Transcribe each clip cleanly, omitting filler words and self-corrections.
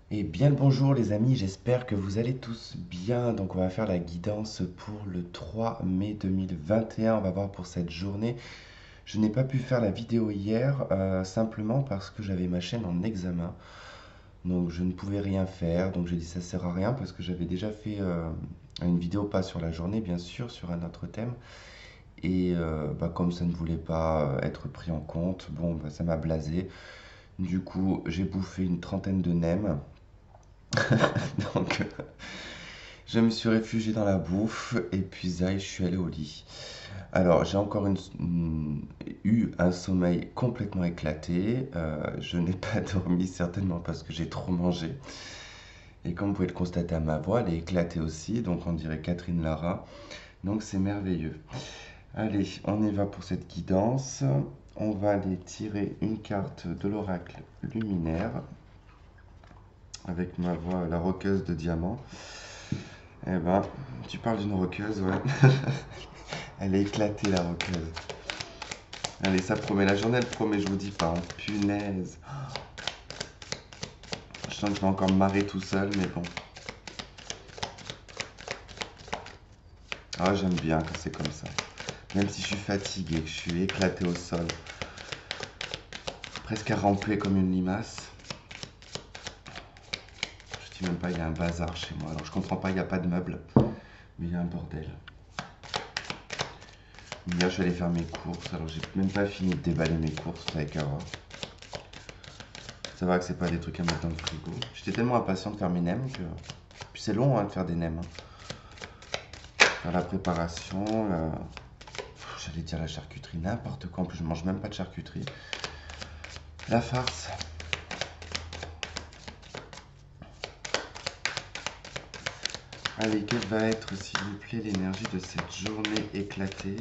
Et bien le bonjour les amis, j'espère que vous allez tous bien. Donc on va faire la guidance pour le 3 mai 2021. On va voir pour cette journée. Je n'ai pas pu faire la vidéo hier simplement parce que j'avais ma chaîne en examen. Donc je ne pouvais rien faire. Donc j'ai dit ça sert à rien parce que j'avais déjà fait une vidéo pas sur la journée bien sûr, sur un autre thème. Et comme ça ne voulait pas être pris en compte, bon ça m'a blasé. Du coup j'ai bouffé une trentaine de nems. Donc je me suis réfugié dans la bouffe et puis ça, je suis allé au lit. Alors, j'ai encore eu un sommeil complètement éclaté. Je n'ai pas dormi certainement parce que j'ai trop mangé. Et comme vous pouvez le constater à ma voix, elle est éclatée aussi, donc on dirait Catherine Lara. Donc c'est merveilleux. Allez, on y va pour cette guidance. On va aller tirer une carte de l'oracle luminaire avec ma voix, la roqueuse de diamant. Eh ben, tu parles d'une roqueuse, ouais. Elle est éclatée, la roqueuse. Allez, ça promet. La journée, elle promet, je vous dis pas, hein. Punaise. Je sens que je vais encore me marrer tout seul, mais bon. Ah, j'aime bien quand c'est comme ça. Même si je suis fatigué, que je suis éclaté au sol, presque à ramper comme une limace. Je dis même pas, il y a un bazar chez moi. Alors, je comprends pas, il n'y a pas de meubles, mais il y a un bordel. Hier, je suis allé faire mes courses, alors j'ai même pas fini de déballer mes courses avec Awa. Ça va que c'est pas des trucs à mettre dans le frigo. J'étais tellement impatient de faire mes nems que. Puis c'est long hein, de faire des nems, hein. Faire la préparation, j'allais dire la charcuterie, n'importe quoi. En plus, je mange même pas de charcuterie. La farce. Allez, quelle va être, s'il vous plaît, l'énergie de cette journée éclatée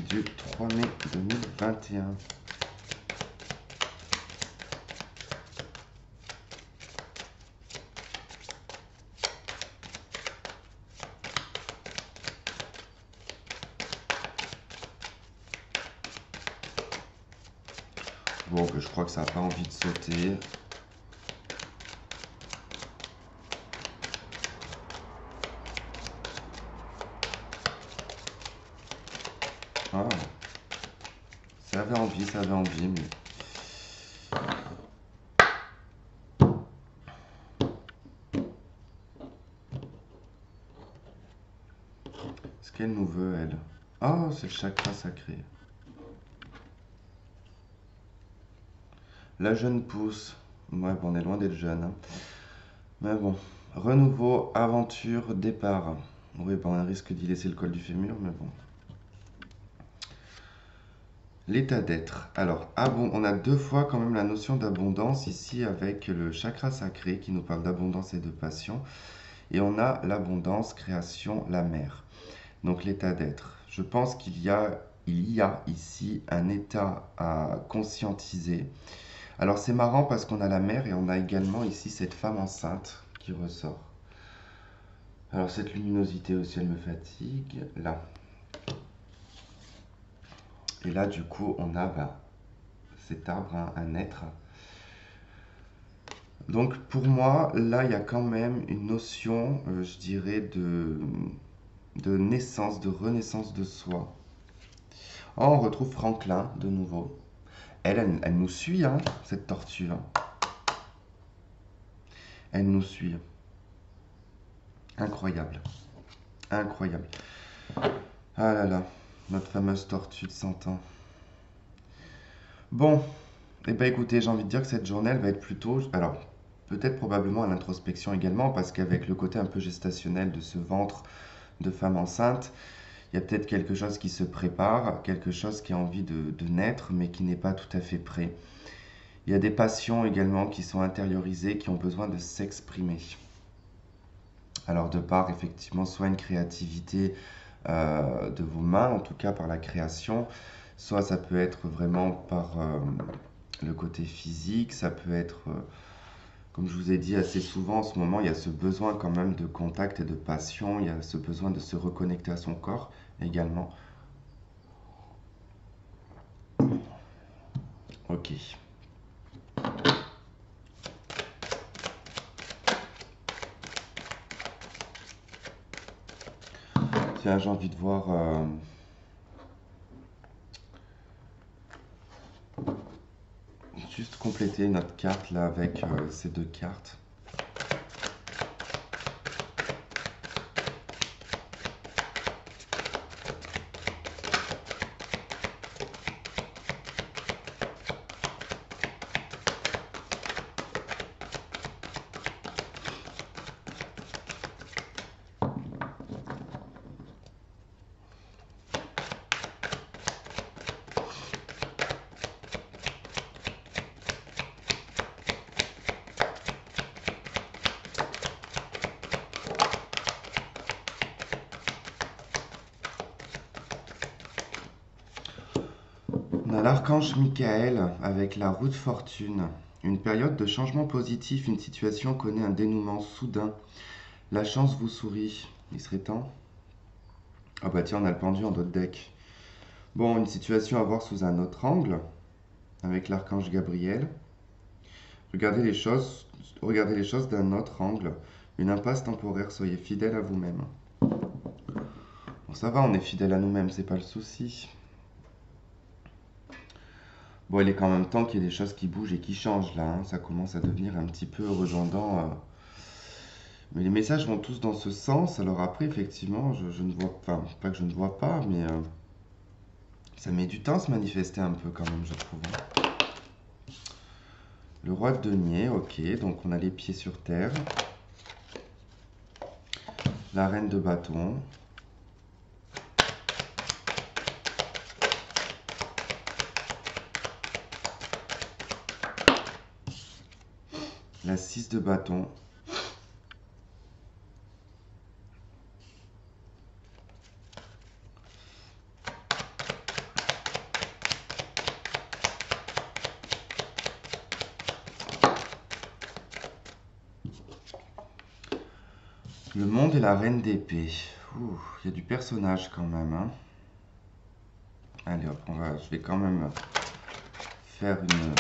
du 3 mai 2021? Bon, je crois que ça n'a pas envie de sauter. Ah, ça avait envie, mais. Ce qu'elle nous veut, elle. Oh, c'est le chakra sacré. La jeune pousse. Ouais, bon, on est loin d'être jeune, hein. Mais bon. Renouveau, aventure, départ. Oui, bon, un risque d'y laisser le col du fémur, mais bon. L'état d'être. Alors, on a deux fois quand même la notion d'abondance ici avec le chakra sacré qui nous parle d'abondance et de passion. Et on a l'abondance, création, la mer. Donc l'état d'être. Je pense il y a ici un état à conscientiser. Alors c'est marrant parce qu'on a la mer et on a également ici cette femme enceinte qui ressort. Alors cette luminosité aussi, elle me fatigue. Là. Et là, du coup, on a cet arbre, hein, un être. Donc pour moi, là, il y a quand même une notion, je dirais, de naissance, de renaissance de soi. Oh, on retrouve Franklin de nouveau. Elle nous suit, hein, cette tortue, hein. Elle nous suit. Incroyable. Incroyable. Ah là là, notre fameuse tortue de 100 ans. Bon, eh ben écoutez, j'ai envie de dire que cette journée, elle va être plutôt. Alors, peut-être probablement à l'introspection également, parce qu'avec le côté un peu gestationnel de ce ventre de femme enceinte, il y a peut-être quelque chose qui se prépare, quelque chose qui a envie de naître, mais qui n'est pas tout à fait prêt. Il y a des passions également qui sont intériorisées, qui ont besoin de s'exprimer. Alors de part effectivement soit une créativité de vos mains, en tout cas par la création, soit ça peut être vraiment par le côté physique, ça peut être, comme je vous ai dit assez souvent en ce moment, il y a ce besoin quand même de contact et de passion, il y a ce besoin de se reconnecter à son corps également. Ok. là, j'ai envie de voir juste compléter notre carte là avec ces deux cartes. On a l'archange Michael avec la roue de fortune. Une période de changement positif, une situation connaît un dénouement soudain. La chance vous sourit. Il serait temps. Ah bah tiens, on a le pendu en dos de deck. Bon, une situation à voir sous un autre angle, avec l'archange Gabriel. Regardez les choses d'un autre angle. Une impasse temporaire, soyez fidèle à vous-même. Bon, ça va, on est fidèle à nous-mêmes, c'est pas le souci. Bon, il est quand même temps qu'il y ait des choses qui bougent et qui changent là, hein. Ça commence à devenir un petit peu redondant. Mais les messages vont tous dans ce sens. Alors après, effectivement, je ne vois pas, enfin, pas que je ne vois pas, mais ça met du temps à se manifester un peu quand même, je trouve. Le roi de denier, ok, donc on a les pieds sur terre. La reine de bâton. La 6 de bâton. Le monde et la reine d'épée. Ouh, il y a du personnage quand même, hein. Allez hop, je vais quand même faire une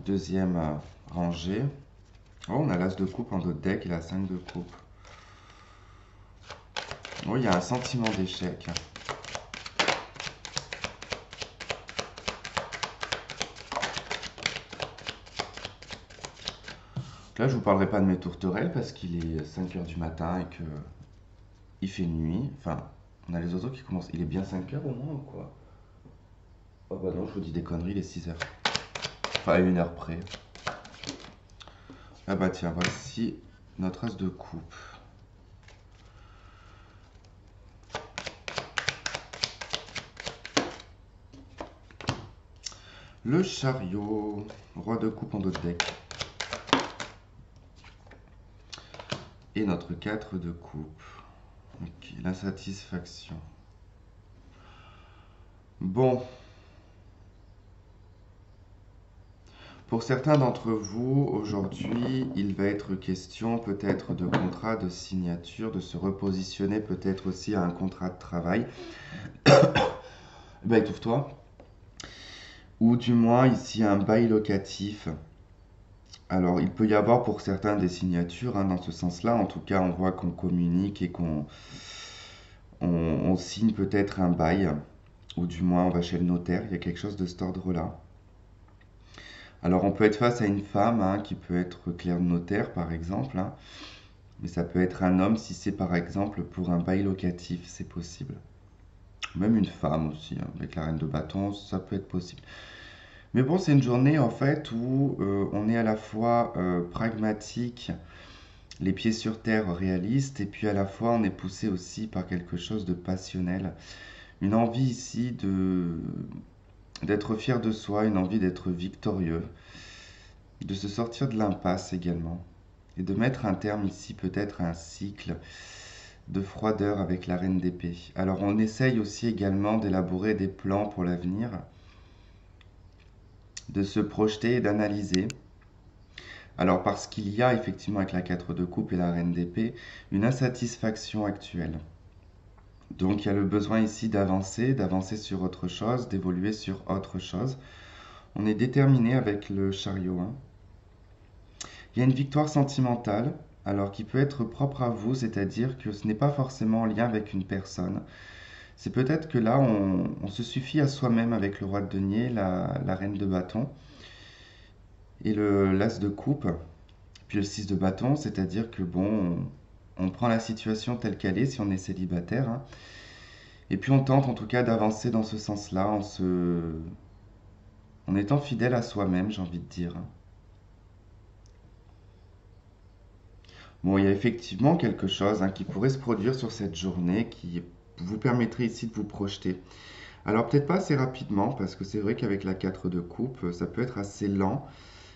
deuxième rangée. Oh, on a l'as de coupe en dos de deck et la 5 de coupe. Oh, il y a un sentiment d'échec. Là, je vous parlerai pas de mes tourterelles parce qu'il est 5 heures du matin et que il fait nuit. Enfin, on a les oiseaux qui commencent. Il est bien 5 heures au moins ou quoi? Oh bah non, je vous dis des conneries, il est 6 heures. Enfin, à 1 heure près. Ah bah tiens, voici notre as de coupe. Le chariot, roi de coupe en dos de deck. Et notre 4 de coupe. Ok, l'insatisfaction. Bon. Pour certains d'entre vous, aujourd'hui, il va être question peut-être de contrat, de signature, de se repositionner peut-être aussi à un contrat de travail. Ben, étouffe-toi. Ou du moins ici un bail locatif. Alors, il peut y avoir pour certains des signatures, hein, dans ce sens-là. En tout cas, on voit qu'on communique et on signe peut-être un bail. Ou du moins, on va chez le notaire. Il y a quelque chose de cet ordre-là. Alors, on peut être face à une femme, hein, qui peut être clerc de notaire, par exemple, hein. Mais ça peut être un homme si c'est, par exemple, pour un bail locatif, c'est possible. Même une femme aussi, hein, avec la reine de bâton, ça peut être possible. Mais bon, c'est une journée en fait où on est à la fois pragmatique, les pieds sur terre, réaliste, et puis à la fois on est poussé aussi par quelque chose de passionnel. Une envie ici d'être fier de soi, une envie d'être victorieux, de se sortir de l'impasse également, et de mettre un terme ici peut-être à un cycle de froideur avec la reine d'épée. Alors on essaye aussi également d'élaborer des plans pour l'avenir, de se projeter et d'analyser. Alors parce qu'il y a effectivement avec la 4 de coupe et la reine d'épée une insatisfaction actuelle. Donc il y a le besoin ici d'avancer sur autre chose, d'évoluer sur autre chose. On est déterminé avec le chariot, hein. Il y a une victoire sentimentale, alors qui peut être propre à vous, c'est-à-dire que ce n'est pas forcément en lien avec une personne. C'est peut-être que là, on se suffit à soi-même avec le roi de denier, la reine de bâton et l'as de coupe, puis le 6 de bâton, c'est-à-dire que bon, on prend la situation telle qu'elle est si on est célibataire, hein, et puis on tente en tout cas d'avancer dans ce sens-là en étant fidèle à soi-même, j'ai envie de dire. Bon, il y a effectivement quelque chose hein, qui pourrait se produire sur cette journée qui vous permettrait ici de vous projeter. Alors peut-être pas assez rapidement, parce que c'est vrai qu'avec la 4 de coupe, ça peut être assez lent.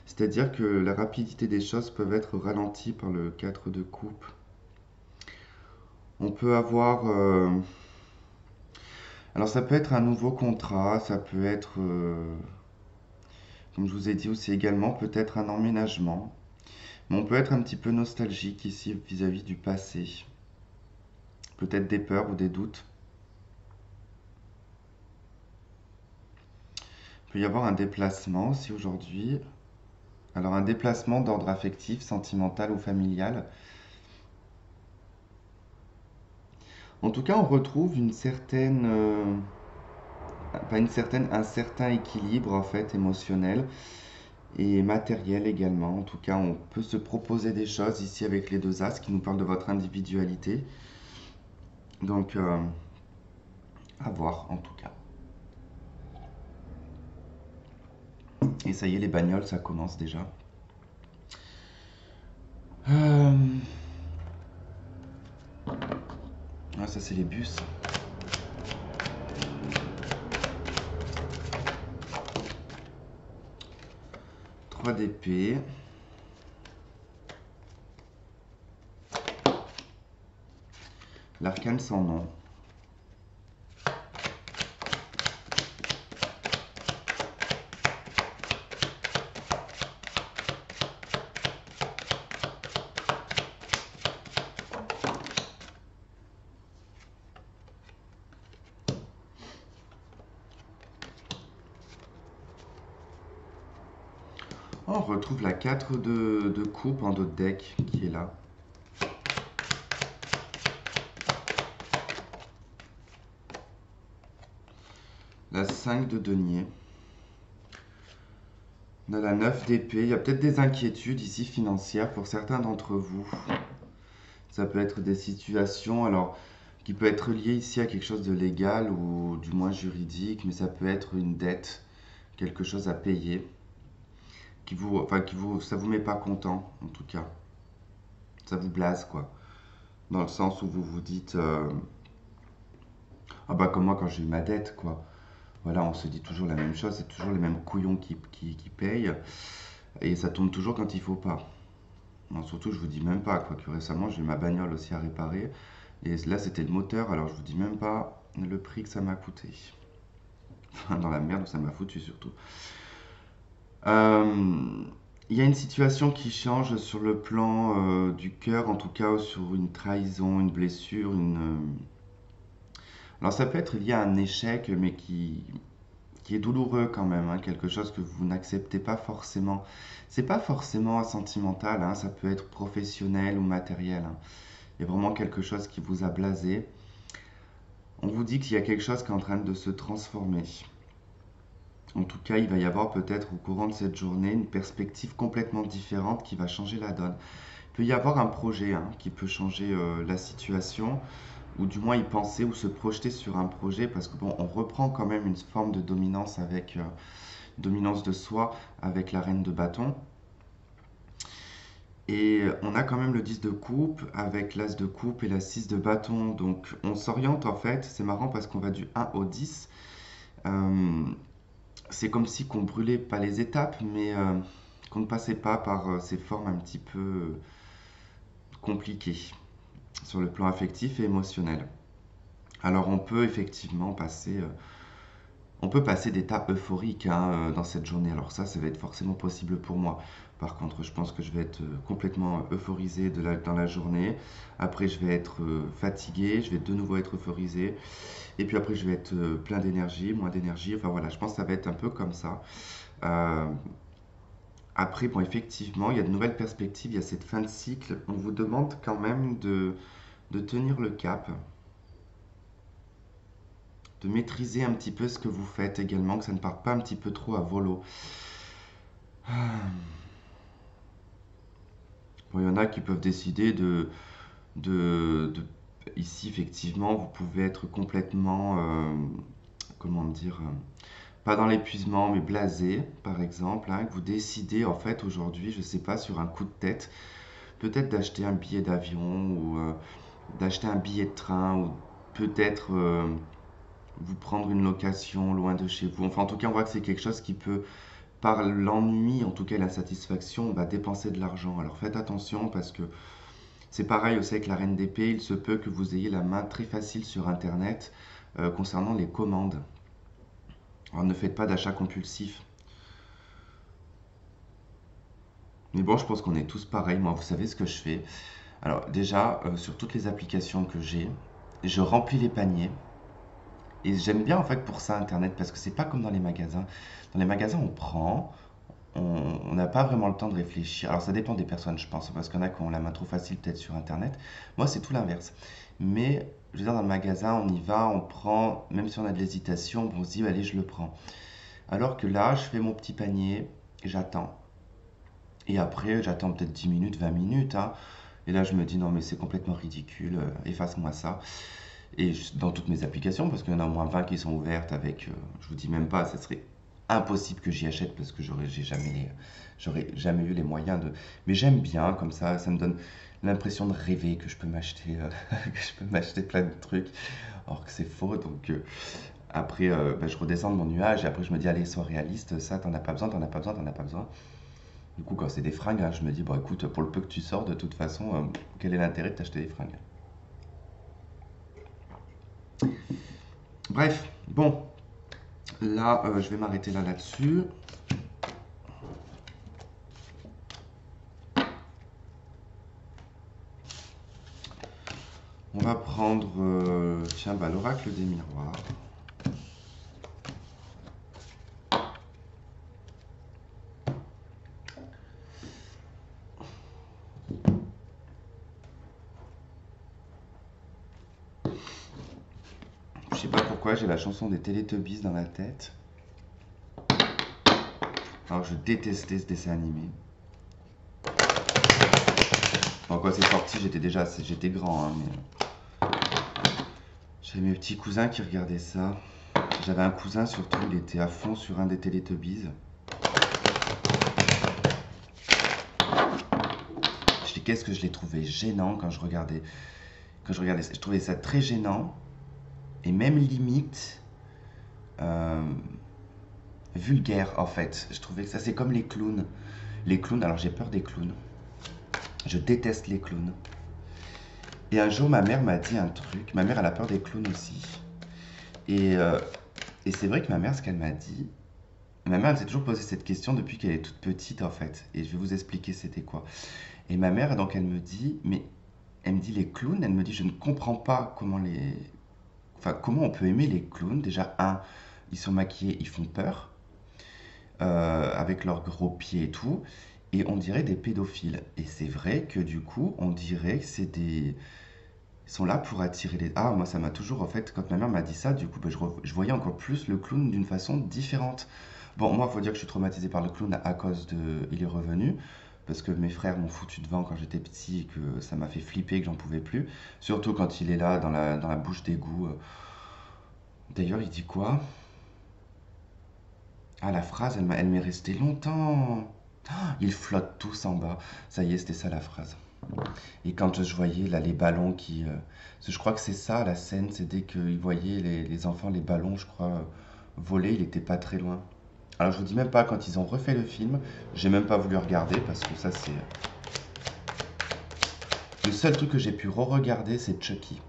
C'est-à-dire que la rapidité des choses peut être ralentie par le 4 de coupe. On peut avoir... alors ça peut être un nouveau contrat, ça peut être, comme je vous ai dit aussi également, peut-être un emménagement. Mais on peut être un petit peu nostalgique ici vis-à-vis du passé. Peut-être des peurs ou des doutes. Il peut y avoir un déplacement aussi aujourd'hui. Alors un déplacement d'ordre affectif, sentimental ou familial. En tout cas, on retrouve une certaine, pas une certaine, un certain équilibre en fait émotionnel et matériel également. En tout cas, on peut se proposer des choses ici avec les deux as qui nous parlent de votre individualité. Donc, à voir en tout cas. Et ça y est, les bagnoles, ça commence déjà. Euh, Ah, ça c'est les bus. 3 d'épée. L'arcane sans nom. Oh, on retrouve la 4 de coupe en dos de deck qui est là. La 5 de denier. On a la 9 d'épée. Il y a peut-être des inquiétudes ici financières pour certains d'entre vous. Ça peut être des situations, alors, qui peut être liées ici à quelque chose de légal ou du moins juridique, mais ça peut être une dette, quelque chose à payer, ça vous met pas content, en tout cas. Ça vous blase, quoi. Dans le sens où vous vous dites, ah bah comme moi quand j'ai eu ma dette, quoi. Voilà, on se dit toujours la même chose, c'est toujours les mêmes couillons qui payent, et ça tombe toujours quand il faut pas. Non, surtout, je vous dis même pas, quoi, que récemment j'ai eu ma bagnole aussi à réparer, et là c'était le moteur, alors je vous dis même pas le prix que ça m'a coûté. Enfin, dans la merde, ça m'a foutu surtout. Euh, Il y a une situation qui change sur le plan du cœur, en tout cas sur une trahison, une blessure, alors ça peut être lié à un échec, mais qui est douloureux quand même, hein, quelque chose que vous n'acceptez pas forcément. C'est pas forcément sentimental, hein, ça peut être professionnel ou matériel, hein. Il y a vraiment quelque chose qui vous a blasé. On vous dit qu'il y a quelque chose qui est en train de se transformer. En tout cas, il va y avoir peut-être au courant de cette journée une perspective complètement différente qui va changer la donne. Il peut y avoir un projet hein, qui peut changer la situation, ou du moins y penser ou se projeter sur un projet, parce que bon, on reprend quand même une forme de dominance avec dominance de soi avec la reine de bâton. Et on a quand même le 10 de coupe avec l'as de coupe et la 6 de bâton. Donc on s'oriente en fait, c'est marrant parce qu'on va du 1 au 10. Euh, c'est comme si qu'on brûlait pas les étapes, mais qu'on ne passait pas par ces formes un petit peu compliquées sur le plan affectif et émotionnel. Alors on peut effectivement passer on peut passer d'étapes euphoriques hein, dans cette journée. Alors ça va être forcément possible pour moi. Par contre, je pense que je vais être complètement euphorisé dans la journée. Après, je vais être fatigué, je vais de nouveau être euphorisé. Et puis après, je vais être plein d'énergie, moins d'énergie. Enfin voilà, je pense que ça va être un peu comme ça. Euh, Après, bon, effectivement, il y a de nouvelles perspectives, il y a cette fin de cycle. On vous demande quand même de tenir le cap, de maîtriser un petit peu ce que vous faites également, que ça ne parte pas un petit peu trop à volo. Bon, il y en a qui peuvent décider de- ici, effectivement, vous pouvez être complètement, comment dire, pas dans l'épuisement, mais blasé, par exemple, hein, que vous décidez, en fait, aujourd'hui, je sais pas, sur un coup de tête, peut-être d'acheter un billet d'avion ou d'acheter un billet de train ou peut-être vous prendre une location loin de chez vous. Enfin, en tout cas, on voit que c'est quelque chose qui peut, par l'ennui, en tout cas l'insatisfaction, va dépenser de l'argent. Alors faites attention parce que c'est pareil aussi avec la Reine d'épée, il se peut que vous ayez la main très facile sur Internet concernant les commandes. Alors ne faites pas d'achat compulsif. Mais bon, je pense qu'on est tous pareils. Moi, vous savez ce que je fais. Alors déjà, sur toutes les applications que j'ai, je remplis les paniers. Et j'aime bien en fait pour ça Internet parce que c'est pas comme dans les magasins. Dans les magasins, on prend, on n'a pas vraiment le temps de réfléchir. Alors ça dépend des personnes, je pense, parce qu'il y en a qui ont la main trop facile peut-être sur Internet. Moi, c'est tout l'inverse. Mais je veux dire, dans le magasin, on y va, on prend, même si on a de l'hésitation, bon, on se dit, allez, je le prends. Alors que là, je fais mon petit panier, et j'attends. Et après, j'attends peut-être 10 minutes, 20 minutes, hein. Et là, je me dis, non, mais c'est complètement ridicule, efface-moi ça. Et dans toutes mes applications, parce qu'il y en a au moins 20 qui sont ouvertes avec, je vous dis même pas, ça serait impossible que j'y achète parce que j'aurais jamais eu les moyens de. Mais j'aime bien comme ça me donne l'impression de rêver que je peux m'acheter, que je peux m'acheter plein de trucs, or que c'est faux. Donc après, ben, je redescends de mon nuage et après je me dis, allez, sois réaliste, ça, t'en as pas besoin, t'en as pas besoin, t'en as pas besoin. Du coup, quand c'est des fringues, hein, je me dis, bon, écoute, pour le peu que tu sors, de toute façon, quel est l'intérêt de t'acheter des fringues? Bref, bon, là, je vais m'arrêter là-dessus. On va prendre, tiens, bah, l'oracle des miroirs. Je sais pas pourquoi, j'ai la chanson des Teletubbies dans la tête. Alors, je détestais ce dessin animé. Bon, quand c'est sorti, j'étais grand, hein, mais j'avais mes petits cousins qui regardaient ça. J'avais un cousin surtout, il était à fond sur un des Teletubbies. Qu'est-ce que je l'ai trouvé gênant quand je regardais. Je trouvais ça très gênant et même limite euh, vulgaire en fait. Je trouvais que ça c'est comme les clowns. Les clowns, alors j'ai peur des clowns. Je déteste les clowns. Et un jour ma mère m'a dit un truc. Ma mère elle a peur des clowns aussi. Et, euh, et c'est vrai que ma mère, ce qu'elle m'a dit, ma mère elle s'est toujours posé cette question depuis qu'elle est toute petite en fait. Et je vais vous expliquer c'était quoi. Et ma mère donc elle me dit, mais elle me dit les clowns, elle me dit je ne comprends pas comment on peut aimer les clowns. Déjà, un, ils sont maquillés, ils font peur, avec leurs gros pieds et tout, et on dirait des pédophiles. Et c'est vrai que du coup, on dirait que c'est des. Ils sont là pour attirer les. Ah, moi, ça m'a toujours, en fait, quand ma mère m'a dit ça, du coup, ben, je voyais encore plus le clown d'une façon différente. Bon, moi, il faut dire que je suis traumatisé par le clown à cause de Il est revenu, parce que mes frères m'ont foutu devant quand j'étais petit et que ça m'a fait flipper, que j'en pouvais plus. Surtout quand il est là, dans la bouche d'égout. D'ailleurs, il dit quoi? Ah, la phrase, elle m'est restée longtemps. Ah, ils flottent tous en bas. Ça y est, c'était ça la phrase. Et quand je voyais là les ballons qui. Parce que je crois que c'est ça la scène, c'est dès qu'ils voyaient les enfants, les ballons, je crois, voler, il était pas très loin. Alors je vous dis même pas, quand ils ont refait le film, j'ai même pas voulu regarder parce que ça c'est. Le seul truc que j'ai pu re-regarder, c'est Chucky.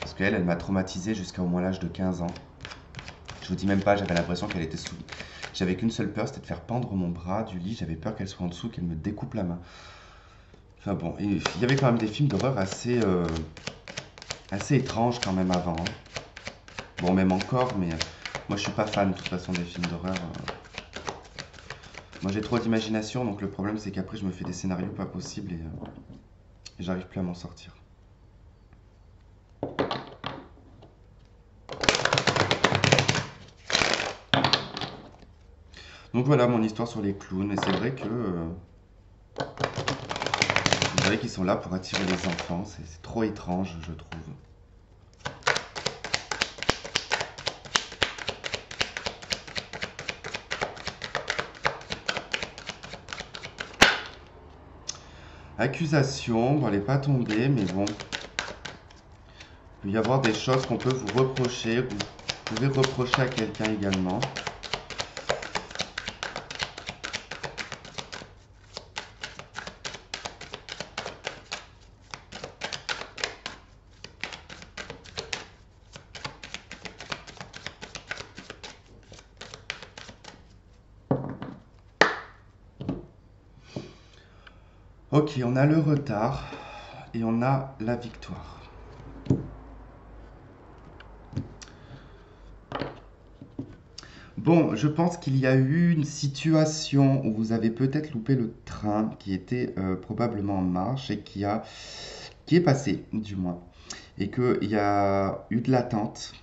Parce qu'elle, elle m'a traumatisé jusqu'à au moins l'âge de 15 ans. Je vous dis même pas, j'avais l'impression qu'elle était sous. J'avais qu'une seule peur, c'était de faire pendre mon bras du lit. J'avais peur qu'elle soit en dessous, qu'elle me découpe la main. Enfin bon, et il y avait quand même des films d'horreur assez étranges quand même avant, hein. Bon, même encore, mais moi je suis pas fan de toute façon des films d'horreur. Moi j'ai trop d'imagination, donc le problème c'est qu'après je me fais des scénarios pas possibles et j'arrive plus à m'en sortir. Donc voilà mon histoire sur les clowns, et c'est vrai qu'ils sont là pour attirer les enfants, c'est trop étrange je trouve. Accusation, bon elle n'est pas tombée, mais bon, il peut y avoir des choses qu'on peut vous reprocher, vous pouvez reprocher à quelqu'un également. Ok, on a le retard et on a la victoire. Bon, je pense qu'il y a eu une situation où vous avez peut-être loupé le train qui était probablement en marche et qui est passé, du moins, et qu'il y a eu de l'attente.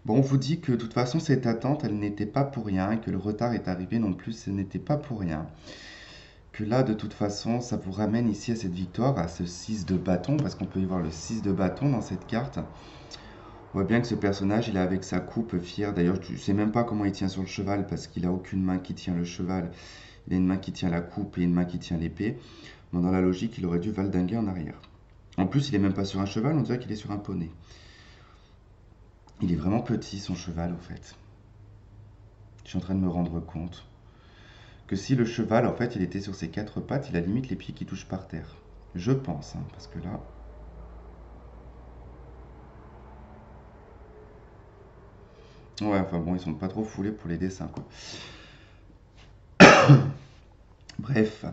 Bon, on vous dit que de toute façon, cette attente, elle n'était pas pour rien, et que le retard est arrivé non plus, ce n'était pas pour rien. Que là, de toute façon, ça vous ramène ici à cette victoire, à ce 6 de bâton, parce qu'on peut y voir le 6 de bâton dans cette carte. On voit bien que ce personnage, il est avec sa coupe, fier. D'ailleurs, je ne sais même pas comment il tient sur le cheval, parce qu'il n'a aucune main qui tient le cheval. Il a une main qui tient la coupe et une main qui tient l'épée. Bon, dans la logique, il aurait dû valdinguer en arrière. En plus, il n'est même pas sur un cheval, on dirait qu'il est sur un poney. Il est vraiment petit, son cheval, en fait. Je suis en train de me rendre compte que si le cheval, en fait, il était sur ses quatre pattes, il a limite les pieds qui touchent par terre. Je pense, hein, parce que là... Ouais, enfin bon, ils sont pas trop foulés pour les dessins, quoi. Bref.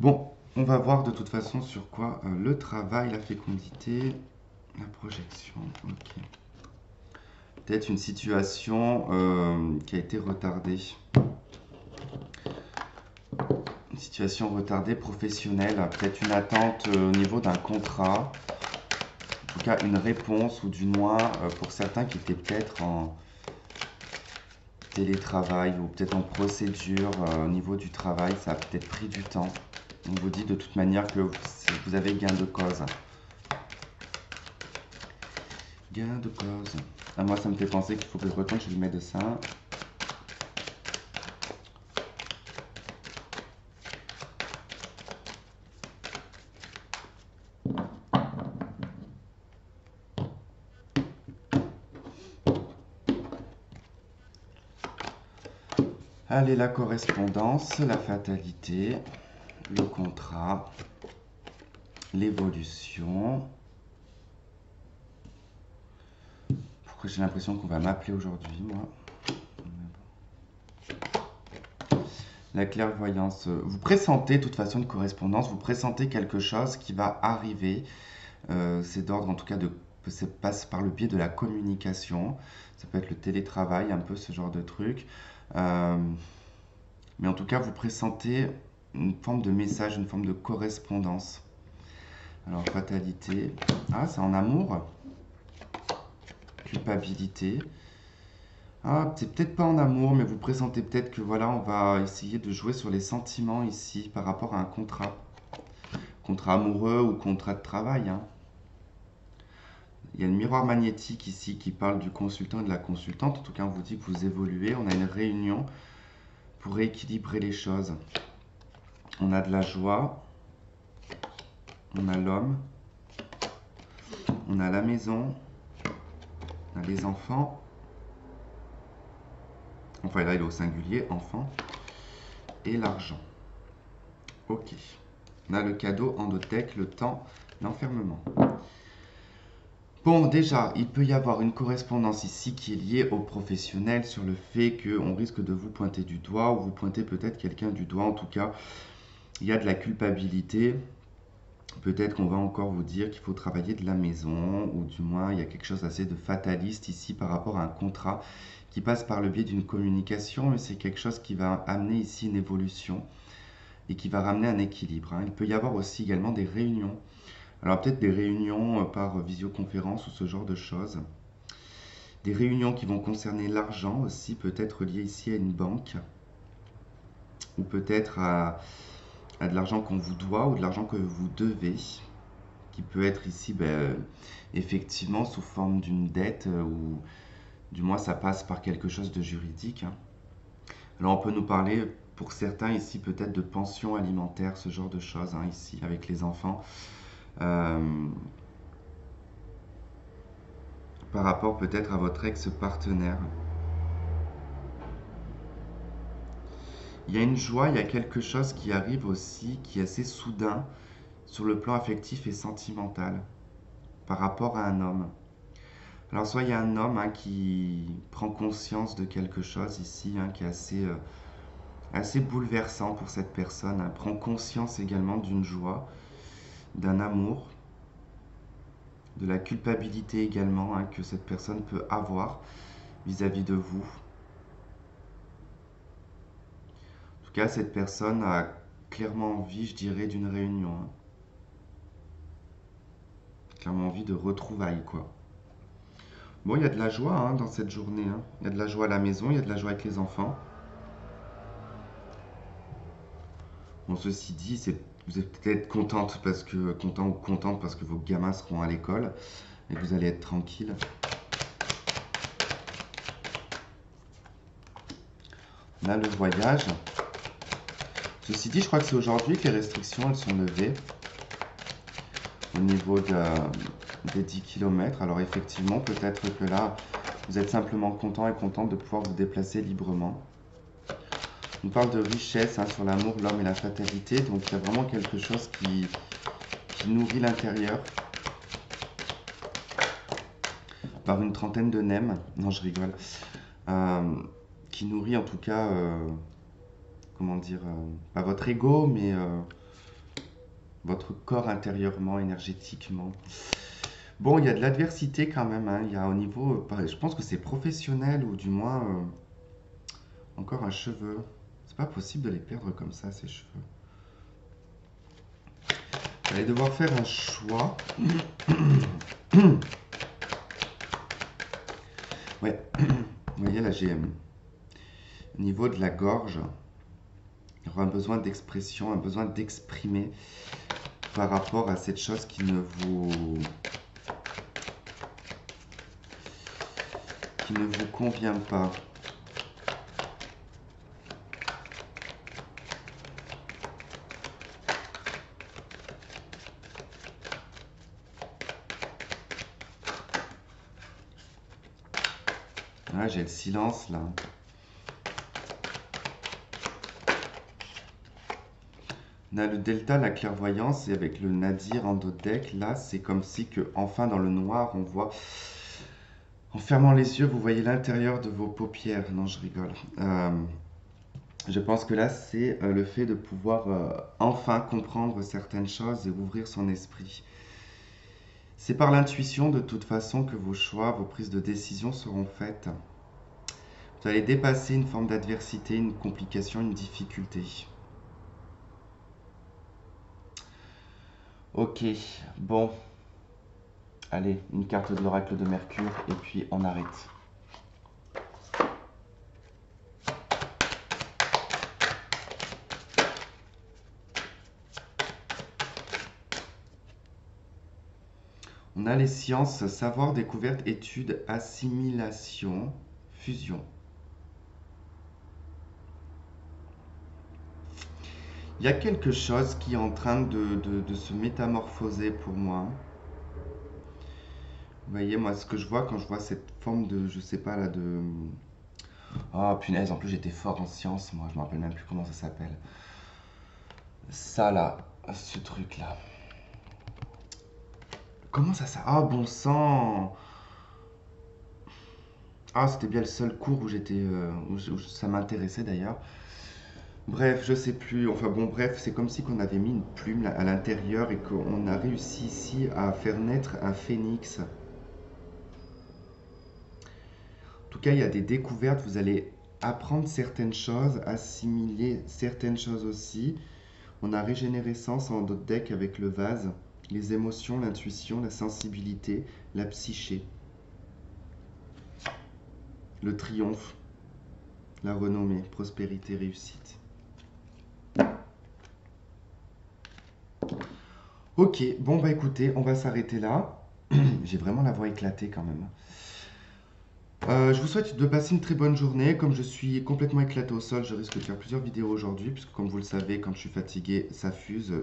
Bon, on va voir de toute façon sur quoi le travail, la fécondité, la projection. Ok. Peut-être une situation qui a été retardée. Une situation retardée professionnelle, peut-être une attente au niveau d'un contrat, en tout cas une réponse, ou du moins pour certains qui étaient peut-être en télétravail ou peut-être en procédure au niveau du travail, ça a peut-être pris du temps. On vous dit de toute manière que vous avez gain de cause. Gain de cause. Ah, moi ça me fait penser qu'il faut que je retourne chez le médecin. Allez, la correspondance, la fatalité, le contrat, l'évolution. Pourquoi j'ai l'impression qu'on va m'appeler aujourd'hui, moi? La clairvoyance. Vous pressentez, de toute façon, une correspondance, vous pressentez quelque chose qui va arriver. C'est d'ordre, en tout cas, ça passe par le biais de la communication. Ça peut être le télétravail, un peu ce genre de truc. Mais en tout cas, vous pressentez une forme de message, une forme de correspondance. Alors, fatalité. Ah, c'est en amour. Culpabilité. Ah, c'est peut-être pas en amour, mais vous pressentez peut-être que voilà, on va essayer de jouer sur les sentiments ici par rapport à un contrat. Contrat amoureux ou contrat de travail, hein. Il y a le miroir magnétique ici qui parle du consultant et de la consultante. En tout cas, on vous dit que vous évoluez. On a une réunion pour rééquilibrer les choses. On a de la joie. On a l'homme. On a la maison. On a les enfants. Enfin, là, il est au singulier, enfant. Et l'argent. Ok. On a le cadeau, endothèque, le temps, l'enfermement. Bon, déjà, il peut y avoir une correspondance ici qui est liée au professionnel sur le fait qu'on risque de vous pointer du doigt ou vous pointez peut-être quelqu'un du doigt. En tout cas, il y a de la culpabilité. Peut-être qu'on va encore vous dire qu'il faut travailler de la maison, ou du moins il y a quelque chose assez de fataliste ici par rapport à un contrat qui passe par le biais d'une communication, mais c'est quelque chose qui va amener ici une évolution et qui va ramener un équilibre, hein. Il peut y avoir aussi également des réunions. Alors peut-être des réunions par visioconférence ou ce genre de choses. Des réunions qui vont concerner l'argent aussi, peut-être liées ici à une banque, ou peut-être à de l'argent qu'on vous doit ou de l'argent que vous devez, qui peut être ici effectivement sous forme d'une dette ou du moins ça passe par quelque chose de juridique, hein. Alors on peut nous parler pour certains ici peut-être de pension alimentaire, ce genre de choses, hein, ici avec les enfants. Euh, Par rapport peut-être à votre ex-partenaire. Il y a une joie, il y a quelque chose qui arrive aussi, qui est assez soudain sur le plan affectif et sentimental par rapport à un homme. Alors soit il y a un homme, hein, qui prend conscience de quelque chose ici, hein, qui est assez bouleversant pour cette personne, hein, prend conscience également d'une joie, d'un amour, de la culpabilité également, hein, que cette personne peut avoir vis-à-vis de vous. En tout cas, cette personne a clairement envie, je dirais, d'une réunion, hein. Clairement envie de retrouvailles, quoi. Bon, il y a de la joie, hein, dans cette journée, hein. Il y a de la joie à la maison, il y a de la joie avec les enfants. Bon, ceci dit, vous êtes peut-être content ou contente parce que vos gamins seront à l'école et que vous allez être tranquille. Là, le voyage. Ceci dit, je crois que c'est aujourd'hui que les restrictions elles sont levées au niveau des 10 km. Alors effectivement, peut-être que là, vous êtes simplement content et contente de pouvoir vous déplacer librement. On parle de richesse, hein, sur l'amour, l'homme et la fatalité. Donc il y a vraiment quelque chose qui nourrit l'intérieur par une trentaine de nems. Non, je rigole. Euh, qui nourrit en tout cas, comment dire, pas votre ego, mais votre corps intérieurement, énergétiquement. Bon, il y a de l'adversité quand même, hein. Il y a au niveau, je pense que c'est professionnel ou du moins encore un cheveu. C'est pas possible de les perdre comme ça, ces cheveux. Vous allez devoir faire un choix. Ouais, vous voyez là, j'ai au niveau de la gorge, il y aura un besoin d'expression, un besoin d'exprimer par rapport à cette chose qui ne vous convient pas. Là, j'ai le silence là. On a le delta, la clairvoyance, et avec le nadir en dos deck, là, c'est comme si que, enfin, dans le noir, on voit. En fermant les yeux, vous voyez l'intérieur de vos paupières. Non, je rigole. Je pense que là, c'est le fait de pouvoir enfin comprendre certaines choses et ouvrir son esprit. C'est par l'intuition, de toute façon, que vos choix, vos prises de décision seront faites. Vous allez dépasser une forme d'adversité, une complication, une difficulté. Ok, bon. Allez, une carte de l'oracle de Mercure et puis on arrête. On a les sciences, savoir, découverte, étude, assimilation, fusion. Il y a quelque chose qui est en train de se métamorphoser pour moi. Vous voyez, moi, ce que je vois quand je vois cette forme de, je sais pas là, de... Oh punaise, en plus j'étais fort en sciences, moi, je me rappelle même plus comment ça s'appelle. Ça là, ce truc là. Comment ça s'appelle? Ah, bon sang! Ah, c'était bien le seul cours où ça m'intéressait d'ailleurs. Bref, je sais plus. Enfin bon, bref, c'est comme si qu'on avait mis une plume à l'intérieur et qu'on a réussi ici à faire naître un phénix. En tout cas, il y a des découvertes. Vous allez apprendre certaines choses, assimiler certaines choses aussi. On a régénérescence en d'autres decks avec le vase, les émotions, l'intuition, la sensibilité, la psyché, le triomphe, la renommée, prospérité, réussite. Ok, bon bah écoutez, on va s'arrêter là. J'ai vraiment la voix éclatée quand même. Je vous souhaite de passer une très bonne journée. Comme je suis complètement éclaté au sol, je risque de faire plusieurs vidéos aujourd'hui, puisque comme vous le savez, quand je suis fatigué, ça fuse.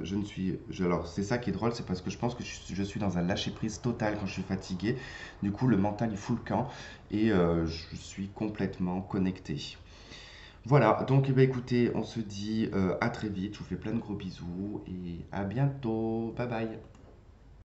Alors c'est ça qui est drôle, c'est parce que je pense que je suis dans un lâcher-prise total quand je suis fatigué. Du coup, le mental il fout le camp et je suis complètement connecté. Voilà, donc eh ben, écoutez, on se dit à très vite. Je vous fais plein de gros bisous et à bientôt. Bye bye.